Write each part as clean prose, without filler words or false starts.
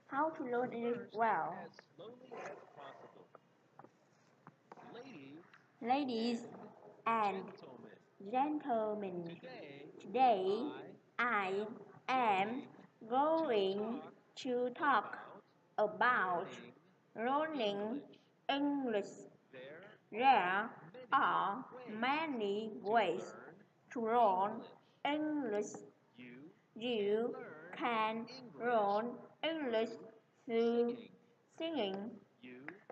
How to learn English well. Ladies and gentlemen, today I am going to talk about learning English. There are many ways to learn English. You can learn English through singing.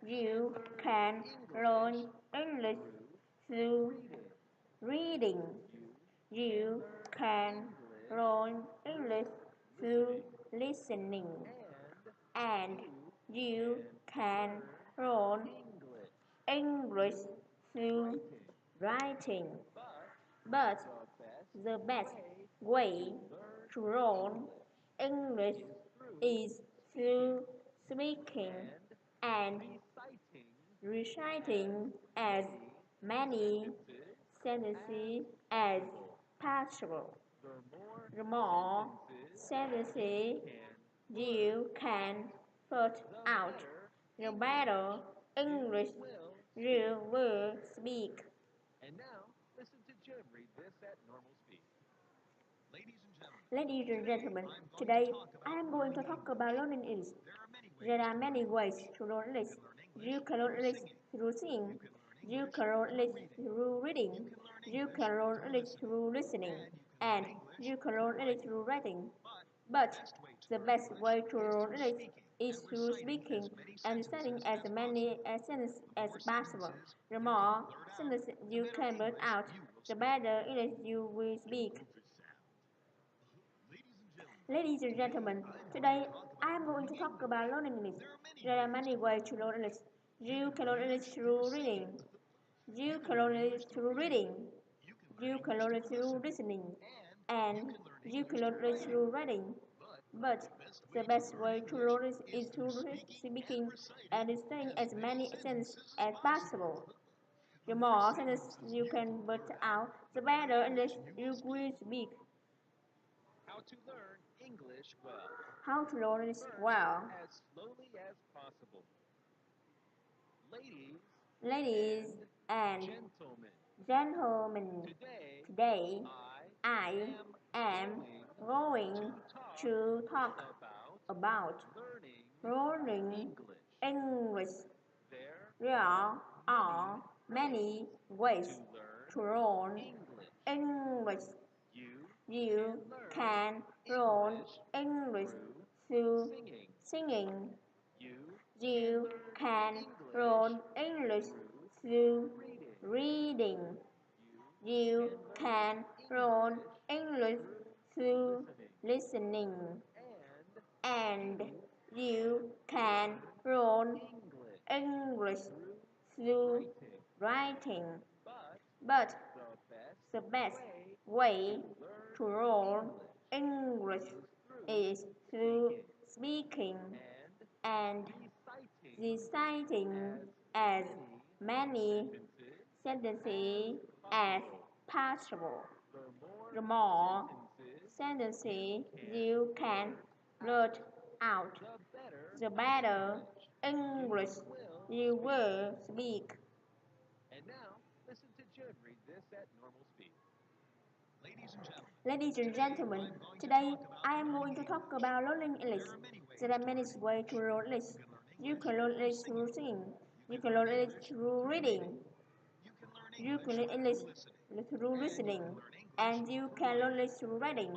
You can learn English through reading. You can learn English through listening. And you can learn English through writing. But the best way to learn English is through speaking and reciting as many sentences as possible. The more sentences you can put out, the better English you will speak. Ladies and gentlemen, today I am going to talk about learning English. There are many ways to learn English. You can learn English through singing. You can learn English through reading. You can learn English through listening. And you can learn English through writing. But the best way to learn English is through speaking and studying as many sentences as possible. The more sentences you can put out, the better English you will speak. Ladies and gentlemen, today I am going to talk about learning English. There are many ways to learn English. You can learn English through reading. You can learn English through reading. You can learn it through listening. And you can learn English through writing. But the best way to learn is through speaking and studying as many sentences as possible. The more sentences you can put out, the better English you will speak. How to learn English well. Ladies and gentlemen, today I am going to talk about learning English. There are many ways to learn English. You can learn English through singing. You can learn English through reading. You can learn English through listening. And you can learn English through writing. But the best way to learn English is through speaking and reciting as many sentences as possible. The more sentences you can blurt out, the better English you will speak. Ladies and gentlemen, today I am going to talk about learning English. There are many ways to learn English. You can learn English through singing. You can learn English through reading. You can learn English through listening. And you can learn English through writing.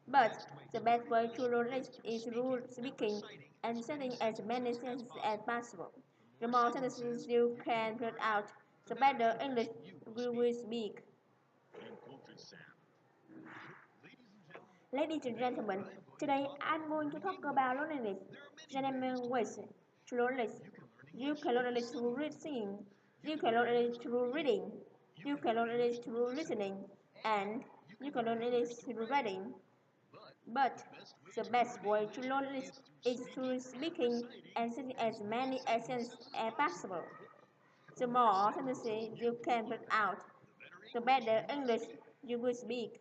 But the best way to learn English is through speaking and sending as many sentences as possible. The more sentences you can put out, the better English you will speak. Ladies and gentlemen, today I'm going to talk about loneliness. There are many ways to loneliness. You can loneliness through singing. You can loneliness through reading. You can loneliness through listening. And you can loneliness through writing. But the best way to loneliness is through speaking and saying as many sentences as possible. The more sentences you can put out, the better English you will speak.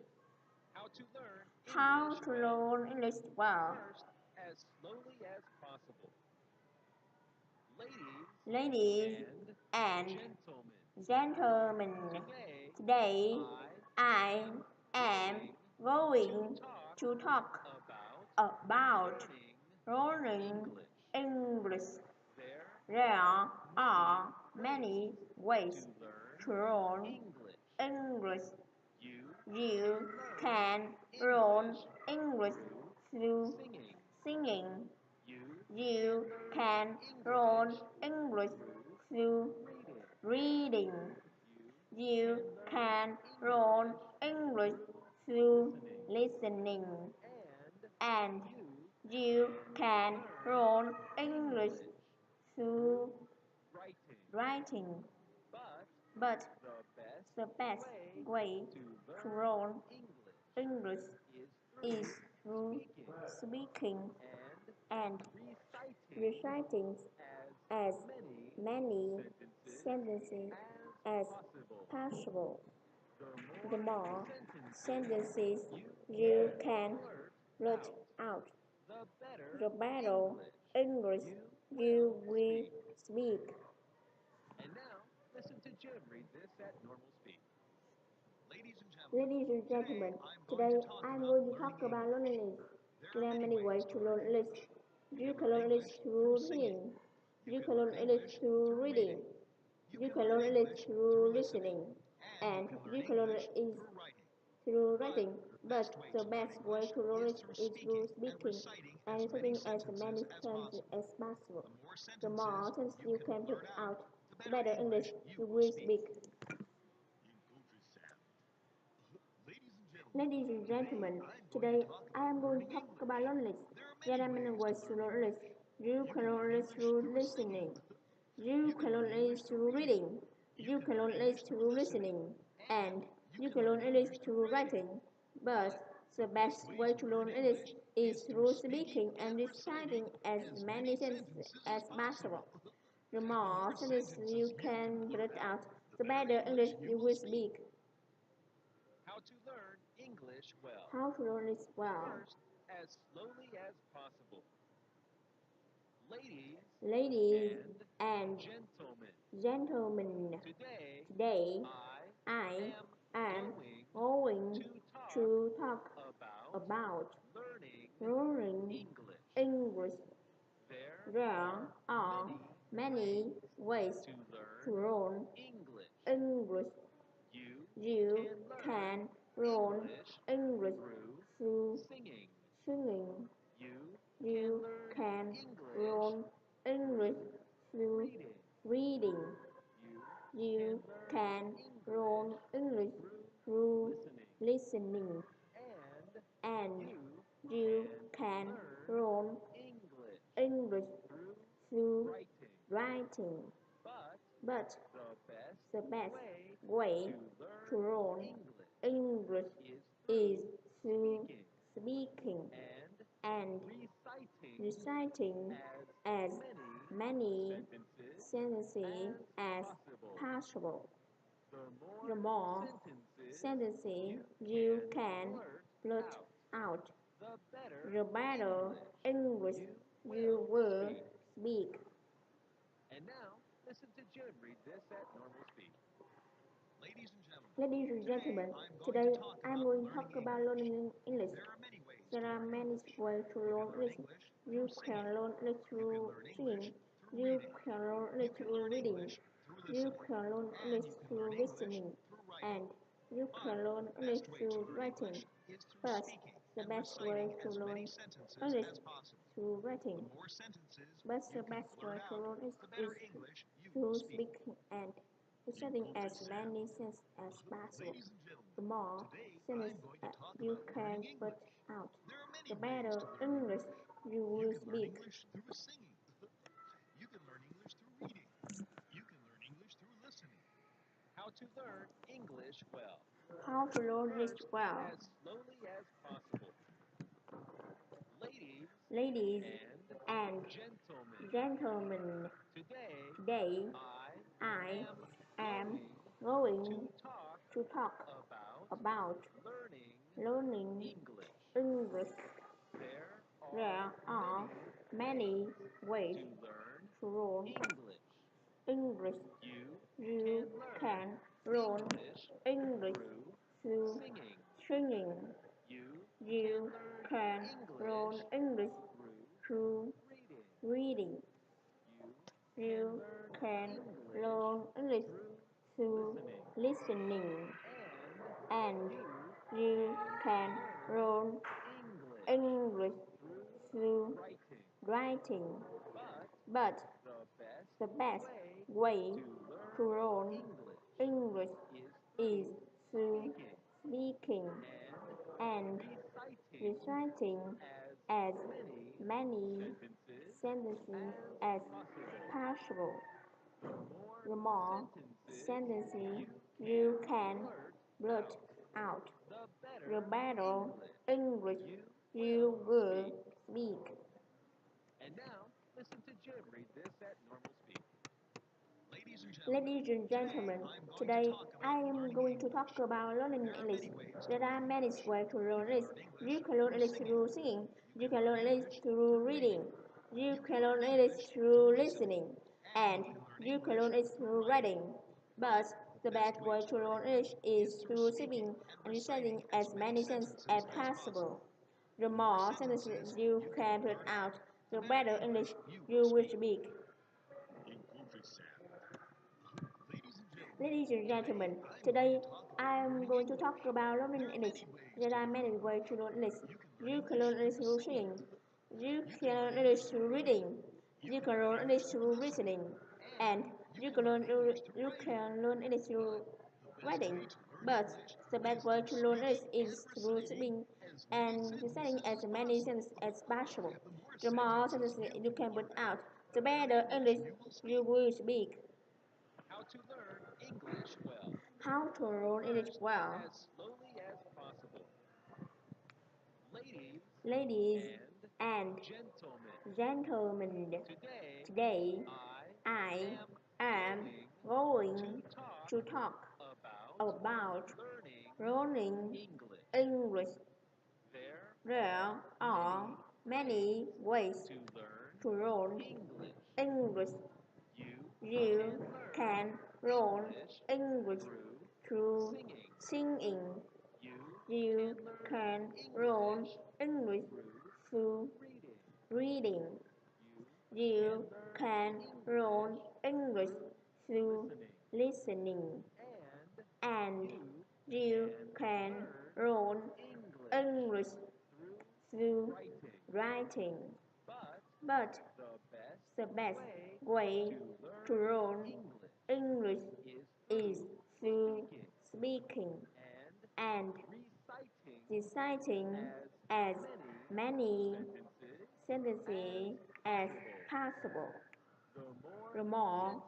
How to learn English well. Ladies and gentlemen, today I am going to talk about learning English. There are many ways to learn English. You can learn English through singing. You can learn English through reading. You can learn English through listening. And you can learn English through writing. But the best way to learn English is through speaking and reciting as many sentences as possible. The more sentences you can blurt out, the better English you will speak. Ladies and gentlemen, today I'm going to talk about loneliness. There are many ways to learn English. You can learn English through singing. You can learn English through reading. You can learn English through listening. And you can learn English through writing. But the best way to learn English is through speaking and reciting as many sentences as possible. The more sentences you can put out, the better English you will speak. Ladies and gentlemen, today I am going to talk about loneliness. There are many ways to learn English. You can learn English through listening. You can learn English through reading. You can learn English through listening. And you can learn English through writing. But the best way to learn English is through speaking and reciting as many sentences as possible. The more sentences you can blurt out, the better English you will speak. How to learn English well. Ladies and gentlemen, today I am going to talk about learning English. There are many ways to learn English. You can learn English through singing. You can learn English through reading. You can learn English through listening. And you can learn English through writing. But the best way to learn English is through speaking and reciting as many sentences as possible. The more sentences you can blurt out, the better English you will speak. Ladies and gentlemen, today I'm going to talk about learning English. There are many ways to learn English. You can learn English through singing. You can learn English through reading. You can learn English through listening. And you can learn English through writing. But the best way to learn English through writing. But the best way to learn is through speaking and reciting as many sentences as possible. The more sentences you can put out, the better English you will speak. How to learn English well. Ladies and gentlemen, today I am going to talk about learning English. There are many ways to learn English. You can learn English through singing. You can learn English through reading. You can learn English through listening. And you can learn English through writing. But the best way to learn English is through speaking and reciting as many sentences as possible. The more sentences you can blurt out, the better English you will speak. And now, listen to Jim read this at normal speed. Ladies and gentlemen, today I am going to talk about learning English. There are many ways to learn English. You can learn English through singing. You can learn English through reading. You can learn English through listening. And you can learn English through writing. But the best way to learn English is through speaking and reciting as many sentences as possible. The more sentences you can put out, the better English you will speak. Ladies and gentlemen, today I am going to talk about learning English. There are many ways to learn English. You can learn English through singing. You can learn English through reading. You can learn English through listening. And you can learn English through writing. But the best way to learn English is through speaking and reciting as many sentences as possible. The more sentences you can put out, the better English you will speak. How to learn English well. How to learn English well. As slowly as possible. Ladies and gentlemen, gentlemen, today today I am am going to to talk about about learning learning English. English. There There are many ways to to learn English. English. You You can learn English through through singing. You You can learn English through reading. You can learn English through listening. And you can learn English through writing. But the best way to learn English is through speaking and reciting as many sentences as possible. The more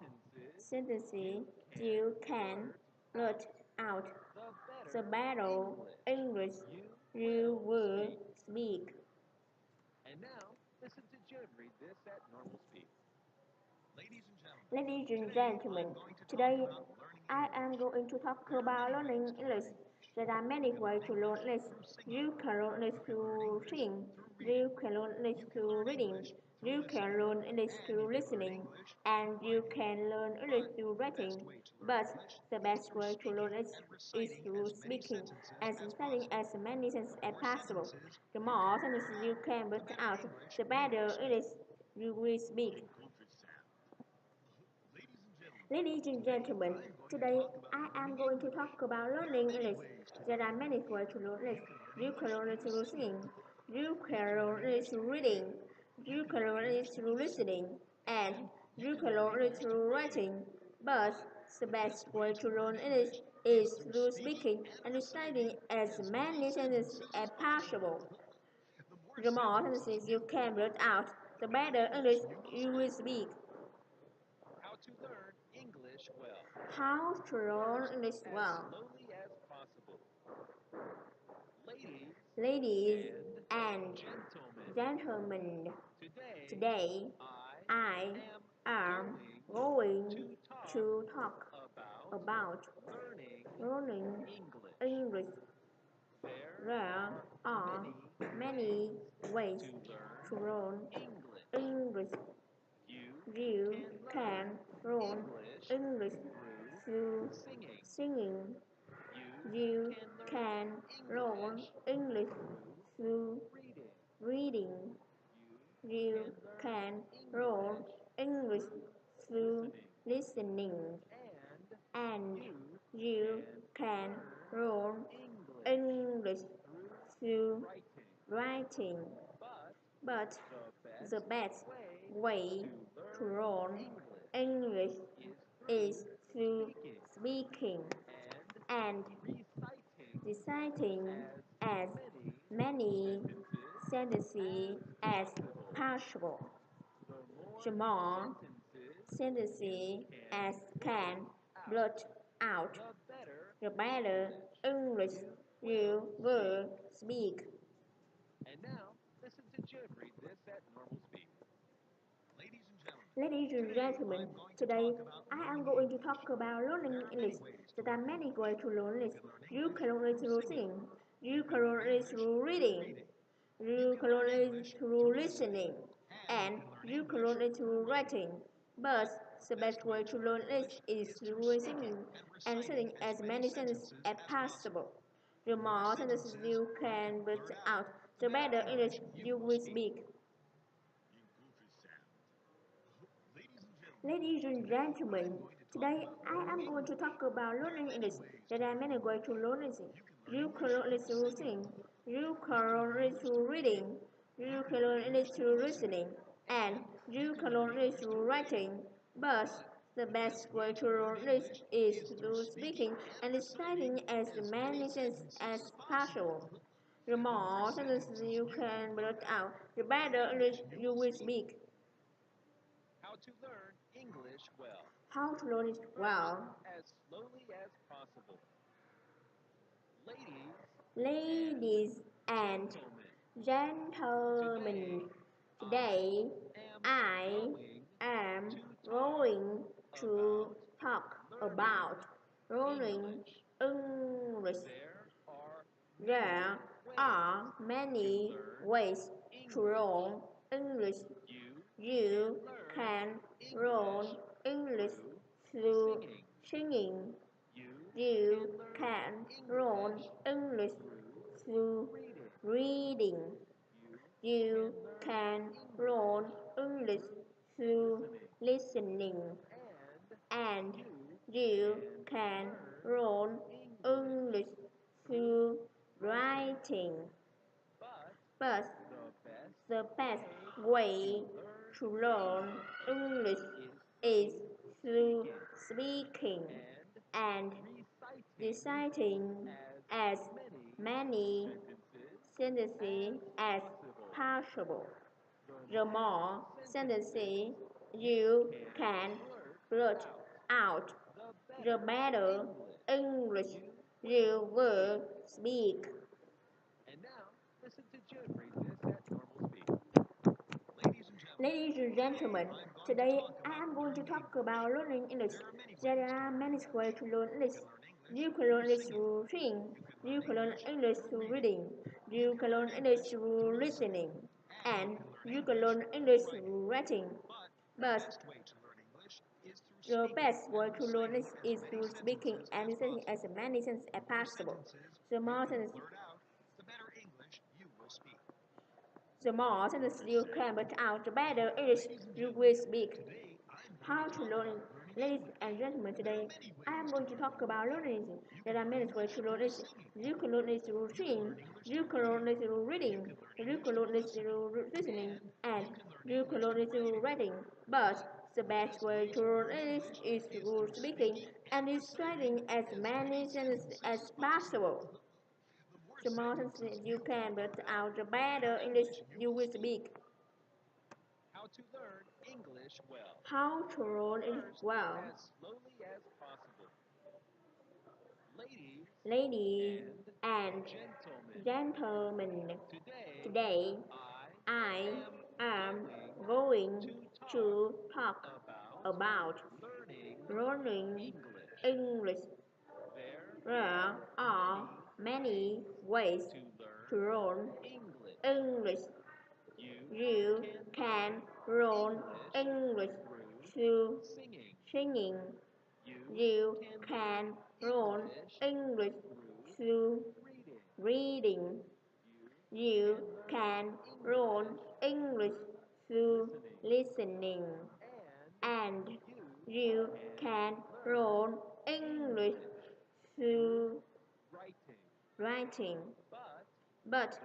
sentences you can blurt out, the better English you will speak. And now, listen to Jim read this at normal speed. Ladies and gentlemen, today I am going to talk about learning English. There are many ways to learn English. You can learn English through singing. You can learn English through reading. You can learn English through listening. And you can learn English through writing. But the best way to learn English is through speaking and reciting as many sentences as possible. The more sentences you can put out, the better English you will speak. Ladies and gentlemen, today I am going to talk about learning English. There are many ways to learn English. You can learn it through singing. You can learn it through reading. You can learn it through listening. And you can learn it through writing. But the best way to learn English is through speaking and reciting as many sentences as possible. The more sentences you can blurt out, the better English you will speak. How to learn English well. How to learn English As well. slowly as possible. Ladies and gentlemen, gentlemen, today today I am going to talk about about learning learning English. English. There are many ways to learn English. You can learn English through singing. You can learn English through reading. You can learn English through listening. And you can learn English through writing. But the best way to learn English is through speaking and reciting as many sentences as possible. The more sentences as can blurt out, the better English you will speak. And now, listen to Jim read this at normal speed. Ladies and gentlemen, today I am going to talk about learning English. There are many ways to learn English. You can learn it through singing. You can learn it through reading. You can learn it through listening. And you can learn it through writing. But the best way to learn English is through singing and saying as many sentences as possible. The more sentences you can put out, the better English you will speak. Ladies and gentlemen, today I am going to talk about learning English. There are many ways to learn English. You can learn English through singing. You can learn English through reading. You can learn English through listening. And you can learn English through writing. But the best way to learn English is through speaking and reciting as many sentences as possible. The more sentences you can blurt out, the better English you will speak. How to learn English well. How to learn it well. As slowly as possible. Ladies and gentlemen, today I am going to talk about learning English. There are many ways to learn English. You can learn English through singing. You can learn English through reading. You can learn English through listening. And you can learn English through writing. But the best way to learn English is through speaking and reciting as many sentences as possible. The more sentences you can blurt out, the better English you will speak. And now, listen to Jim read this at normal speed. Ladies and gentlemen, today I am going to talk about learning English. There are many ways to learn English. You can learn English through reading. You can learn English through reading. You can learn English through listening. And you can learn English through writing. But the best way to learn English is through speaking and listening as many sentences as possible. The more sentences you can put out, the better English you will speak. How to learn. Ladies and gentlemen, today I am going to talk about learning. There are many ways to learn it. You can learn it through singing, you can learn it through reading, you can learn it through listening, and you can learn it through writing. But the best way to learn English is through speaking and reciting as many sentences as possible. The more sentences you can put out, the better English you will speak. How to learn English well. How to learn English well. As slowly as possible. Ladies and gentlemen, today I am going to talk about learning English. There are many ways to learn English. You can learn English through singing. You can learn English through reading. You can learn English through listening. And you can learn English through writing. But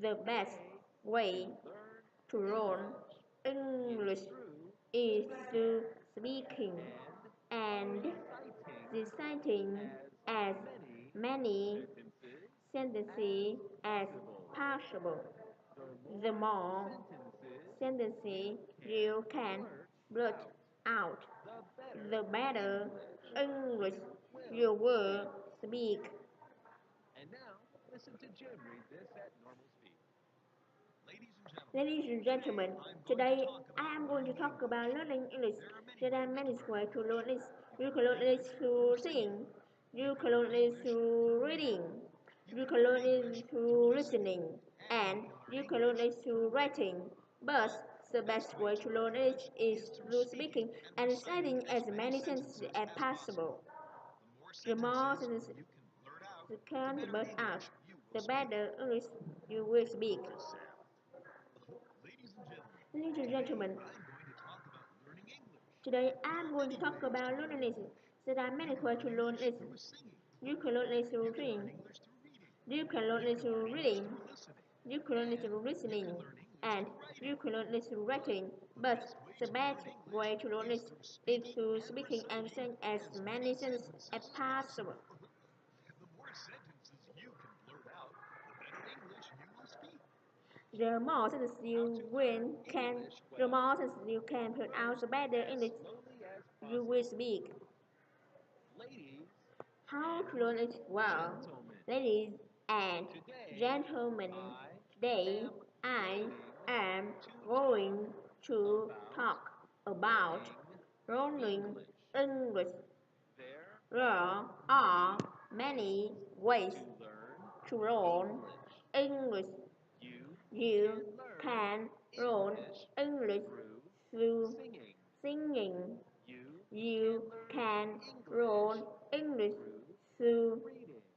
the best way to learn English is through speaking and reciting as many sentences as possible. The more sentences you can blurt out, the better English you will speak. And now, listen to Jim read this at normal speed. Ladies and gentlemen, today I am going to talk about learning English. There are many ways to learn English. You can learn English through singing. You can learn English through reading. You can learn English through listening. And you can learn English through writing. But the best way to learn English is through speaking and reciting as many sentences as possible. The more sentences you can burst out, the better English you will speak. Ladies and gentlemen, today I'm going to talk about learning English. There are many ways to learn English. You can learn English through reading. You can learn English through reading. You can learn English through listening. And you can learn English through writing. But the best way to learn English is through speaking and saying as many sentences as possible. The more sentences you can put out, the better English you will speak. Ladies, How to learn it well. Ladies and gentlemen, today I am going to talk about learning English. There are many ways to learn English. You can learn English through singing. You can learn English through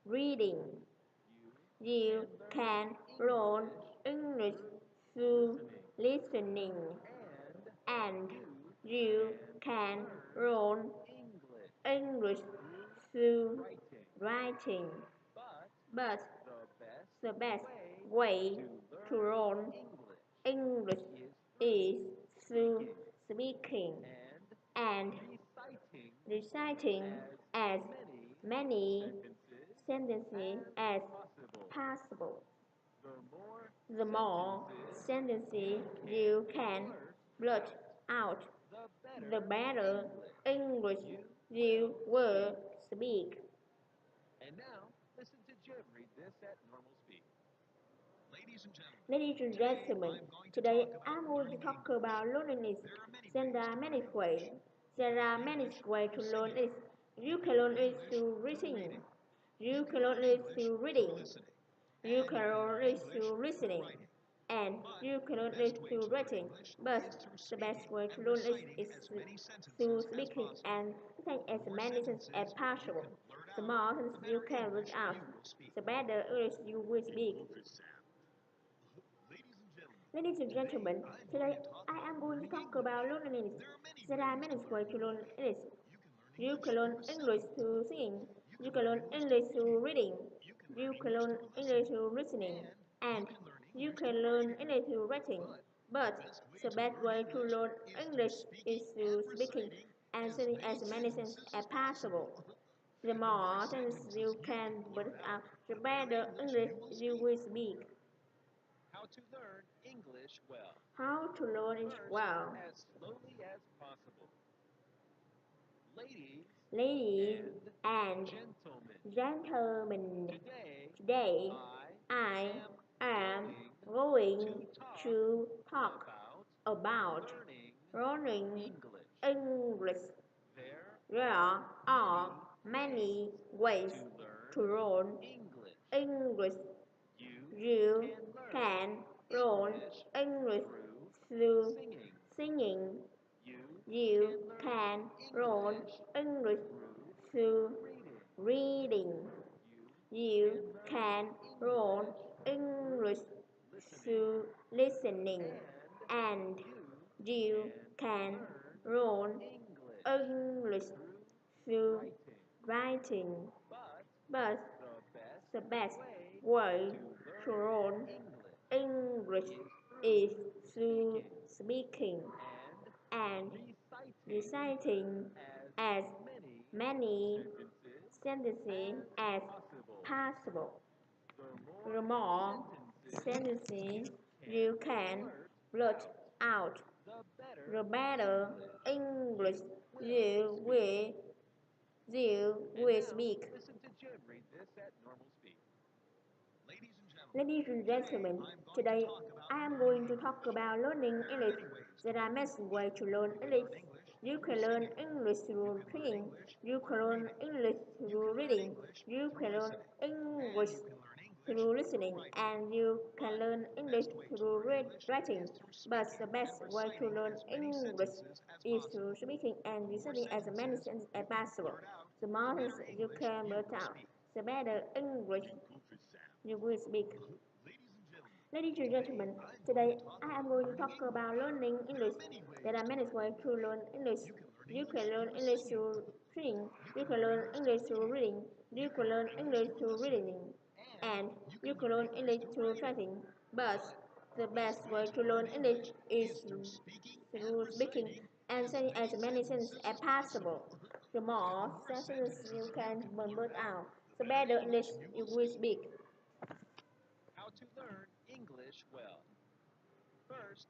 reading. You can learn English through listening. And you can learn English through writing. But the best way to learn English is through speaking and reciting as many sentences as possible. The more sentences you can blurt out, the better English you will speak. and now listen to Jim read this at normal speed. Ladies and gentlemen, today I'm going to talk about learning English. There are many ways. There are many ways to learn English. You can learn English through reading. You can learn English through reading. You can learn English through listening. And you can learn English through writing. But the best way to learn English is through speaking and saying as many sentences as possible. The more sentences you can read out, the better English you will speak. Ladies and gentlemen, today I am going to talk about learning English. There are many ways to learn English. You can learn English through singing. You can learn English through reading. You can learn English through listening. And you can learn English through writing. But the best way to learn English is through speaking and saying as many sentences as possible. The more sentences you can put out, the better English you will speak. How to learn English well. How to learn English well. As slowly as possible. Ladies and gentlemen, gentlemen, today I am going to talk about learning English. There are many ways to learn English. You You can learn English through singing. You can learn English through reading. You can learn English through listening. And you can learn English through writing. But the best way to learn English is through speaking and reciting as many sentences as possible. The more sentences you can blurt out, the better English you will speak. Listen to Jim read this at normal speed. Ladies and gentlemen, today I am going to talk about learning English. There are many ways to learn English. You can learn English through reading. You can learn English through reading. You can learn English through listening, and you can learn English through writing. But the best way to learn English is through speaking and listening as many sentences as possible. The more sentences you can blurt out, the better English you will speak. Ladies and gentlemen, today I am going to talk about learning English. There are many ways to learn English. You can learn English through reading. You can learn English through reading. You can learn English through reading. And you can learn English through writing. But the best way to learn English is through speaking and saying as many sentences as possible. The more sentences you can blurt out, the better English you will speak. How to learn English well. First,